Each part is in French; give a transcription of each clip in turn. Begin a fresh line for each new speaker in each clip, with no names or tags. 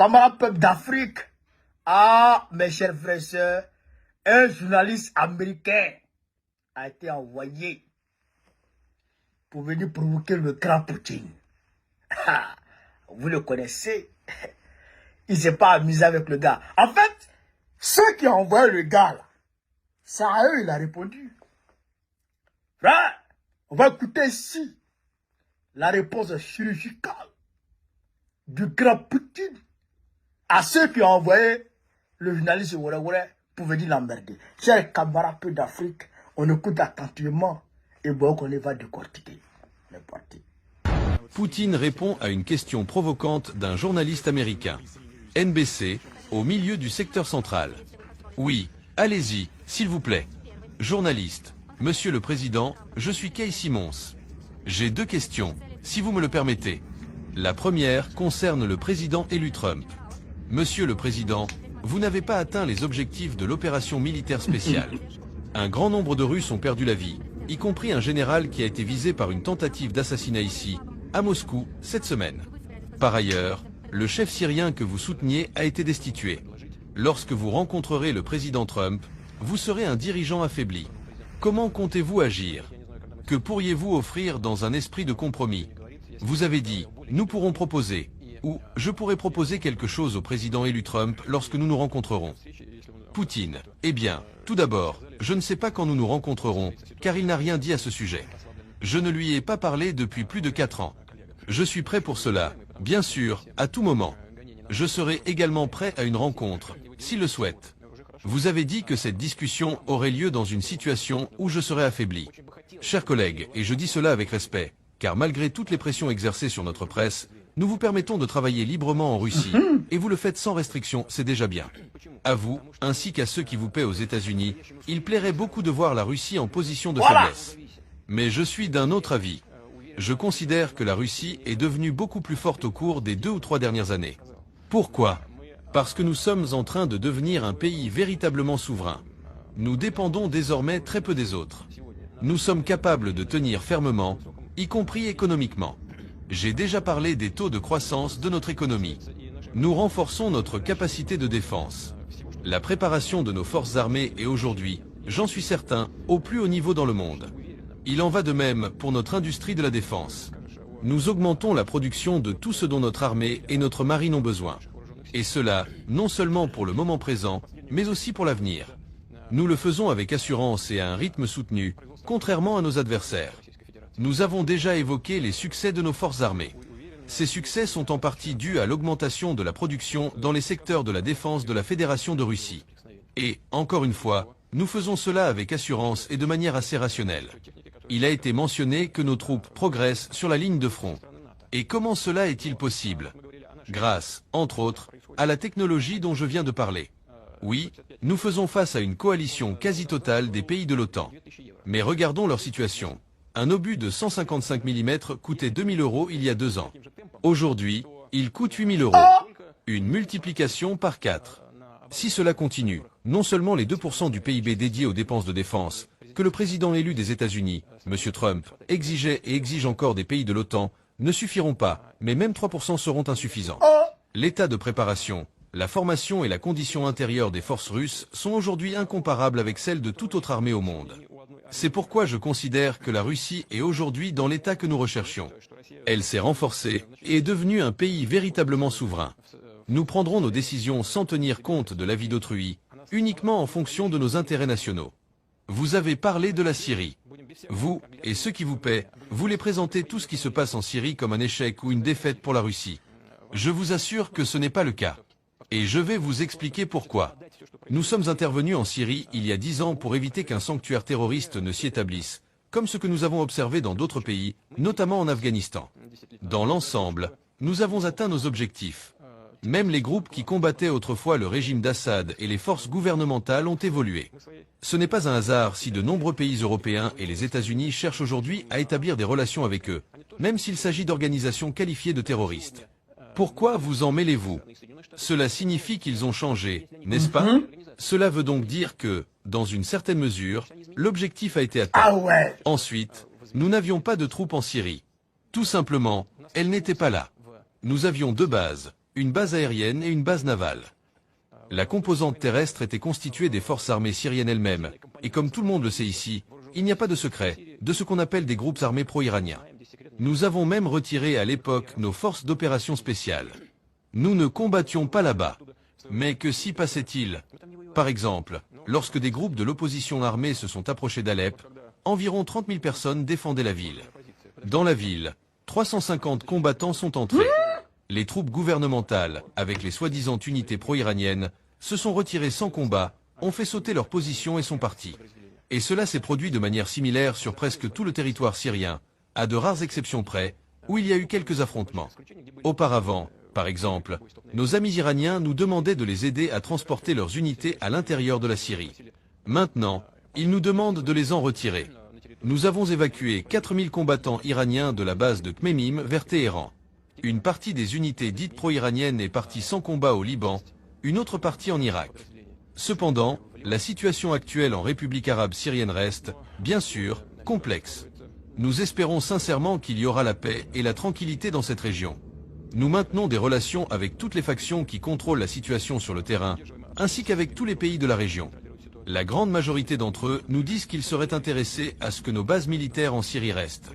Camarades peuple d'Afrique, ah, mes chers frères et sœurs, un journaliste américain a été envoyé pour venir provoquer le grand Poutine. Vous le connaissez. Il ne s'est pas amusé avec le gars. En fait, ceux qui ont envoyé le gars, là, c'est à eux il a répondu. Frère, on va écouter ici la réponse chirurgicale du grand Poutine à ceux qui ont envoyé le journaliste pour venir l'emmerder. Chers camarades peu d'Afrique, on écoute attentivement et bon qu'on les va décortiquer. C'est parti.
Poutine répond à une question provocante d'un journaliste américain. NBC, au milieu du secteur central. Oui, allez-y, s'il vous plaît. Journaliste, Monsieur le Président, je suis Kay Simons. J'ai deux questions, si vous me le permettez. La première concerne le président élu Trump. Monsieur le Président, vous n'avez pas atteint les objectifs de l'opération militaire spéciale. Un grand nombre de Russes ont perdu la vie, y compris un général qui a été visé par une tentative d'assassinat ici, à Moscou, cette semaine. Par ailleurs, le chef syrien que vous souteniez a été destitué. Lorsque vous rencontrerez le président Trump, vous serez un dirigeant affaibli. Comment comptez-vous agir? Que pourriez-vous offrir dans un esprit de compromis? Vous avez dit, nous pourrons proposer, ou je pourrais proposer quelque chose au président élu Trump lorsque nous nous rencontrerons. Poutine, eh bien, tout d'abord, je ne sais pas quand nous nous rencontrerons, car il n'a rien dit à ce sujet. Je ne lui ai pas parlé depuis plus de 4 ans. Je suis prêt pour cela, bien sûr, à tout moment. Je serai également prêt à une rencontre, s'il le souhaite. Vous avez dit que cette discussion aurait lieu dans une situation où je serais affaibli. Chers collègues, et je dis cela avec respect, car malgré toutes les pressions exercées sur notre presse, nous vous permettons de travailler librement en Russie, et vous le faites sans restriction, c'est déjà bien. À vous, ainsi qu'à ceux qui vous paient aux États-Unis, il plairait beaucoup de voir la Russie en position de faiblesse. Mais je suis d'un autre avis. Je considère que la Russie est devenue beaucoup plus forte au cours des 2 ou 3 dernières années. Pourquoi? Parce que nous sommes en train de devenir un pays véritablement souverain. Nous dépendons désormais très peu des autres. Nous sommes capables de tenir fermement, y compris économiquement. J'ai déjà parlé des taux de croissance de notre économie. Nous renforçons notre capacité de défense. La préparation de nos forces armées est aujourd'hui, j'en suis certain, au plus haut niveau dans le monde. Il en va de même pour notre industrie de la défense. Nous augmentons la production de tout ce dont notre armée et notre marine ont besoin. Et cela, non seulement pour le moment présent, mais aussi pour l'avenir. Nous le faisons avec assurance et à un rythme soutenu, contrairement à nos adversaires. Nous avons déjà évoqué les succès de nos forces armées. Ces succès sont en partie dus à l'augmentation de la production dans les secteurs de la défense de la Fédération de Russie. Et, encore une fois, nous faisons cela avec assurance et de manière assez rationnelle. Il a été mentionné que nos troupes progressent sur la ligne de front. Et comment cela est-il possible? Grâce, entre autres, à la technologie dont je viens de parler. Oui, nous faisons face à une coalition quasi totale des pays de l'OTAN. Mais regardons leur situation. Un obus de 155 mm coûtait 2000 € il y a 2 ans. Aujourd'hui, il coûte 8000 €. Une multiplication par 4. Si cela continue, non seulement les 2% du PIB dédiés aux dépenses de défense, que le président élu des États-Unis, M. Trump, exigeait et exige encore des pays de l'OTAN, ne suffiront pas, mais même 3% seront insuffisants. L'état de préparation, la formation et la condition intérieure des forces russes sont aujourd'hui incomparables avec celles de toute autre armée au monde. C'est pourquoi je considère que la Russie est aujourd'hui dans l'état que nous recherchions. Elle s'est renforcée et est devenue un pays véritablement souverain. Nous prendrons nos décisions sans tenir compte de l'avis d'autrui, uniquement en fonction de nos intérêts nationaux. Vous avez parlé de la Syrie. Vous, et ceux qui vous paient, voulez présenter tout ce qui se passe en Syrie comme un échec ou une défaite pour la Russie. Je vous assure que ce n'est pas le cas. Et je vais vous expliquer pourquoi. Nous sommes intervenus en Syrie il y a 10 ans pour éviter qu'un sanctuaire terroriste ne s'y établisse, comme ce que nous avons observé dans d'autres pays, notamment en Afghanistan. Dans l'ensemble, nous avons atteint nos objectifs. Même les groupes qui combattaient autrefois le régime d'Assad et les forces gouvernementales ont évolué. Ce n'est pas un hasard si de nombreux pays européens et les États-Unis cherchent aujourd'hui à établir des relations avec eux, même s'il s'agit d'organisations qualifiées de terroristes. Pourquoi vous en mêlez-vous? Cela signifie qu'ils ont changé, n'est-ce pas? Cela veut donc dire que, dans une certaine mesure, l'objectif a été atteint. Ensuite, nous n'avions pas de troupes en Syrie. Tout simplement, elles n'étaient pas là. Nous avions 2 bases, une base aérienne et une base navale. La composante terrestre était constituée des forces armées syriennes elles-mêmes, et comme tout le monde le sait ici, il n'y a pas de secret, de ce qu'on appelle des groupes armés pro-iraniens. Nous avons même retiré à l'époque nos forces d'opération spéciales. Nous ne combattions pas là-bas. Mais que s'y passait-il? Par exemple, lorsque des groupes de l'opposition armée se sont approchés d'Alep, environ 30 000 personnes défendaient la ville. Dans la ville, 350 combattants sont entrés. Les troupes gouvernementales, avec les soi-disant unités pro-iraniennes, se sont retirées sans combat, ont fait sauter leur position et sont partis. Et cela s'est produit de manière similaire sur presque tout le territoire syrien, à de rares exceptions près, où il y a eu quelques affrontements. Auparavant, par exemple, nos amis iraniens nous demandaient de les aider à transporter leurs unités à l'intérieur de la Syrie. Maintenant, ils nous demandent de les en retirer. Nous avons évacué 4000 combattants iraniens de la base de Khmemim vers Téhéran. Une partie des unités dites pro-iraniennes est partie sans combat au Liban, une autre partie en Irak. Cependant, la situation actuelle en République arabe syrienne reste, bien sûr, complexe. Nous espérons sincèrement qu'il y aura la paix et la tranquillité dans cette région. Nous maintenons des relations avec toutes les factions qui contrôlent la situation sur le terrain, ainsi qu'avec tous les pays de la région. La grande majorité d'entre eux nous disent qu'ils seraient intéressés à ce que nos bases militaires en Syrie restent.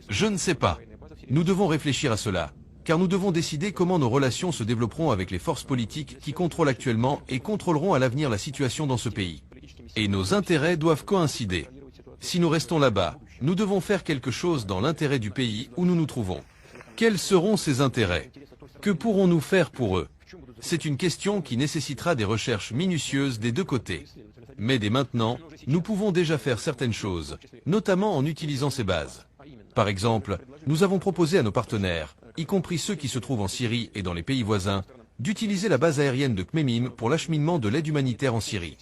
Je ne sais pas. Nous devons réfléchir à cela, car nous devons décider comment nos relations se développeront avec les forces politiques qui contrôlent actuellement et contrôleront à l'avenir la situation dans ce pays. Et nos intérêts doivent coïncider. Si nous restons là-bas, nous devons faire quelque chose dans l'intérêt du pays où nous nous trouvons. Quels seront ces intérêts? Que pourrons-nous faire pour eux? C'est une question qui nécessitera des recherches minutieuses des deux côtés. Mais dès maintenant, nous pouvons déjà faire certaines choses, notamment en utilisant ces bases. Par exemple, nous avons proposé à nos partenaires, y compris ceux qui se trouvent en Syrie et dans les pays voisins, d'utiliser la base aérienne de Khmemim pour l'acheminement de l'aide humanitaire en Syrie.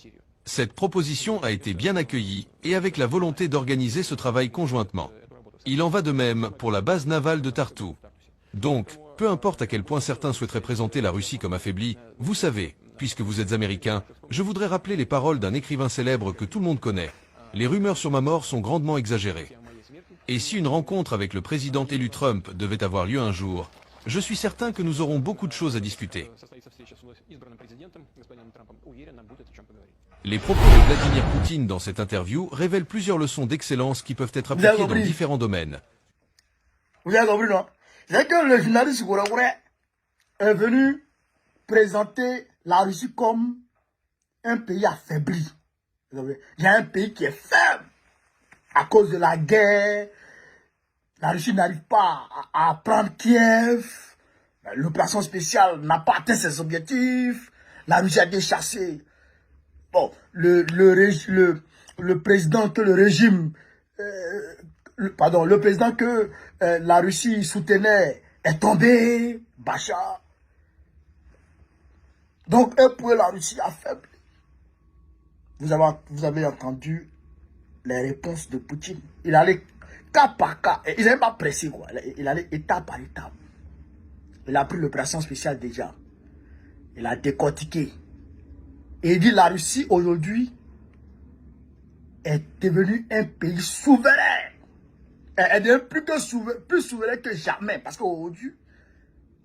Cette proposition a été bien accueillie et avec la volonté d'organiser ce travail conjointement. Il en va de même pour la base navale de Tartou. Donc, peu importe à quel point certains souhaiteraient présenter la Russie comme affaiblie, vous savez, puisque vous êtes américain, je voudrais rappeler les paroles d'un écrivain célèbre que tout le monde connaît. Les rumeurs sur ma mort sont grandement exagérées. Et si une rencontre avec le président élu Trump devait avoir lieu un jour, je suis certain que nous aurons beaucoup de choses à discuter. Les propos de Vladimir Poutine dans cette interview révèlent plusieurs leçons d'excellence qui peuvent être appliquées dans différents domaines.
Vous avez compris, non? C'est que le journaliste Gouragouré est venu présenter la Russie comme un pays affaibli. Il y a un pays qui est faible à cause de la guerre. La Russie n'arrive pas à prendre Kiev. L'opération spéciale n'a pas atteint ses objectifs. La Russie a été chassée. Bon, le président que le régime, le président que la Russie soutenait est tombé, Bachar. Donc, un peu la Russie affaiblie. Vous avez entendu les réponses de Poutine. Il allait cas par cas. Il n'avait pas pressé, quoi. Il allait étape par étape. Il a pris l'opération spéciale déjà. Il a décortiqué. Et il dit la Russie aujourd'hui est devenue un pays souverain. Elle est devenue plus souveraine que jamais. Parce qu'aujourd'hui,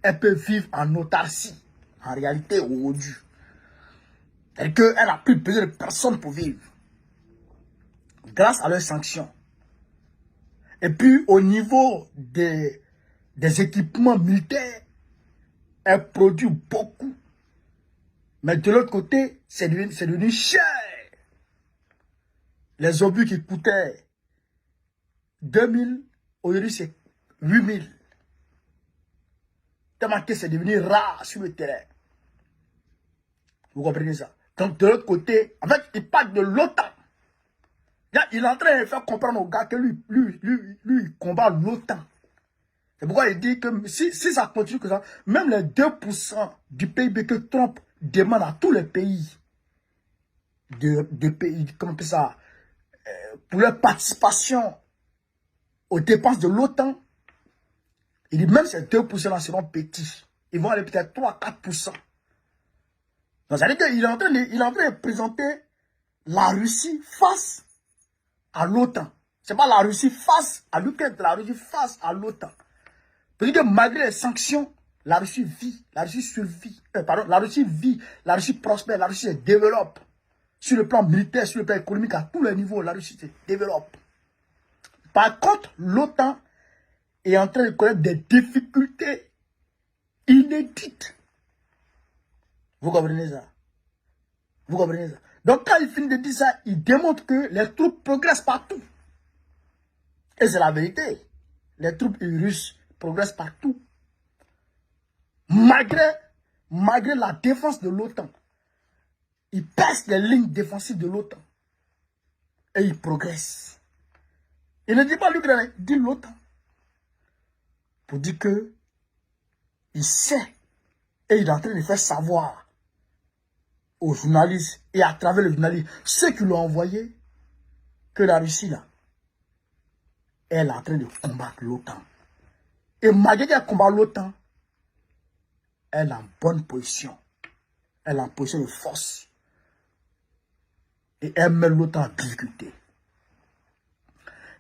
elle peut vivre en autarcie. En réalité, aujourd'hui. C'est qu'elle n'a plus besoin de personne pour vivre. Grâce à leurs sanctions. Et puis, au niveau des équipements militaires, elle produit beaucoup. Mais de l'autre côté, c'est devenu cher. Les obus qui coûtaient 2000, aujourd'hui c'est 8000. Tellement que c'est devenu rare sur le terrain. Vous comprenez ça? Donc de l'autre côté, en fait, il parle de l'OTAN. Il est en train de faire comprendre aux gars que lui il combat l'OTAN. C'est pourquoi il dit que si ça continue comme ça, même les 2% du PIB que Trump demande à tous les pays, comment on appelle ça, pour leur participation aux dépenses de l'OTAN, il dit même ces 2% seront petits. Ils vont aller peut-être 3-4%. Donc ça veut dire qu'il est en train de présenter la Russie face à l'OTAN. Ce n'est pas la Russie face à l'Ukraine, c'est la Russie face à l'OTAN. C'est-à-dire que malgré les sanctions, La Russie vit, la Russie survit. La Russie vit, la Russie prospère, la Russie se développe. Sur le plan militaire, sur le plan économique, à tous les niveaux, la Russie se développe. Par contre, l'OTAN est en train de connaître des difficultés inédites. Vous comprenez ça? Vous comprenez ça? Donc quand il finit de dire ça, il démontre que les troupes progressent partout. Et c'est la vérité. Les troupes russes progressent partout. Malgré la défense de l'OTAN, ils percent les lignes défensives de l'OTAN. Et ils progressent. Il ne dit pas l'Ukraine, il dit l'OTAN. Pour dire que il sait et il est en train de faire savoir aux journalistes et à travers les journalistes, ceux qui l'ont envoyé, que la Russie là, elle est en train de combattre l'OTAN. Et malgré qu'elle combat l'OTAN, elle est en bonne position. Elle est en position de force. Et elle met l'OTAN en difficulté.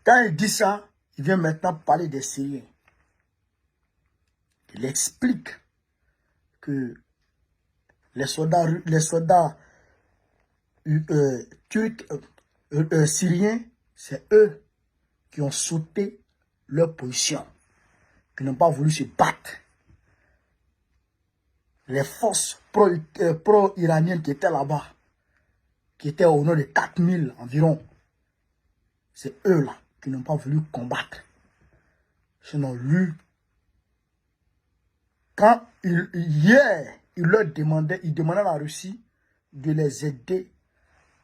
Quand il dit ça, il vient maintenant parler des Syriens. Il explique que les soldats turcs, syriens, c'est eux qui ont sauté leur position, qui n'ont pas voulu se battre. Les forces pro-iraniennes qui étaient là-bas, qui étaient au nombre de 4000 environ, c'est eux là qui n'ont pas voulu combattre. Sinon, lui, quand hier, il demandait à la Russie de les aider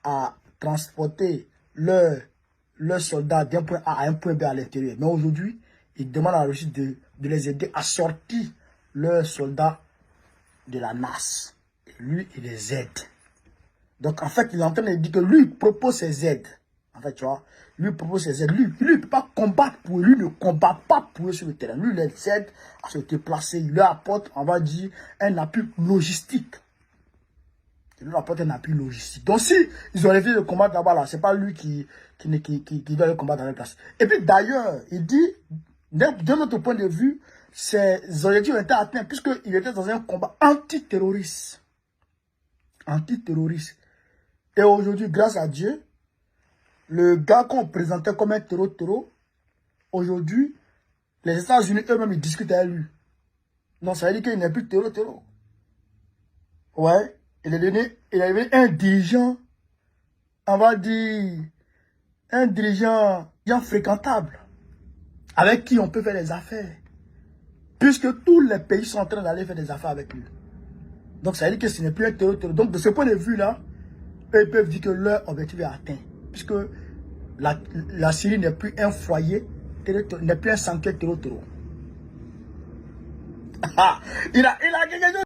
à transporter leurs soldats d'un point A à un point B à l'intérieur. Mais aujourd'hui, il demande à la Russie de les aider à sortir leurs soldats de la NAS. Et lui, il les aide. Donc, en fait, il est en train de dire que lui, il propose ses aides. En fait, tu vois, lui propose ses aides. Lui, il ne peut pas combattre pour eux. Lui ne combat pas pour eux sur le terrain. Lui, il les aide à se déplacer. Il leur apporte, on va dire, un appui logistique. Il leur apporte un appui logistique. Donc, si ils ont refusé de combattre là-bas, là, c'est pas lui qui doit le combattre dans la place. Et puis, d'ailleurs, il dit, de notre point de vue, ses objectifs ont été atteints puisqu'il était dans un combat antiterroriste. Antiterroriste. Et aujourd'hui, grâce à Dieu, le gars qu'on présentait comme un terreau, aujourd'hui, les États-Unis eux-mêmes, ils discutent avec lui. Non, ça veut dire qu'il n'est plus terreau. Ouais, il est devenu un dirigeant, on va dire, un dirigeant bien fréquentable, avec qui on peut faire des affaires. Puisque tous les pays sont en train d'aller faire des affaires avec lui. Donc ça veut dire que ce n'est plus un terreau. Donc de ce point de vue-là, eux, ils peuvent dire que leur objectif est atteint. Puisque la Syrie n'est plus un foyer, n'est plus un sanctuaire terreau. Il a quelque chose.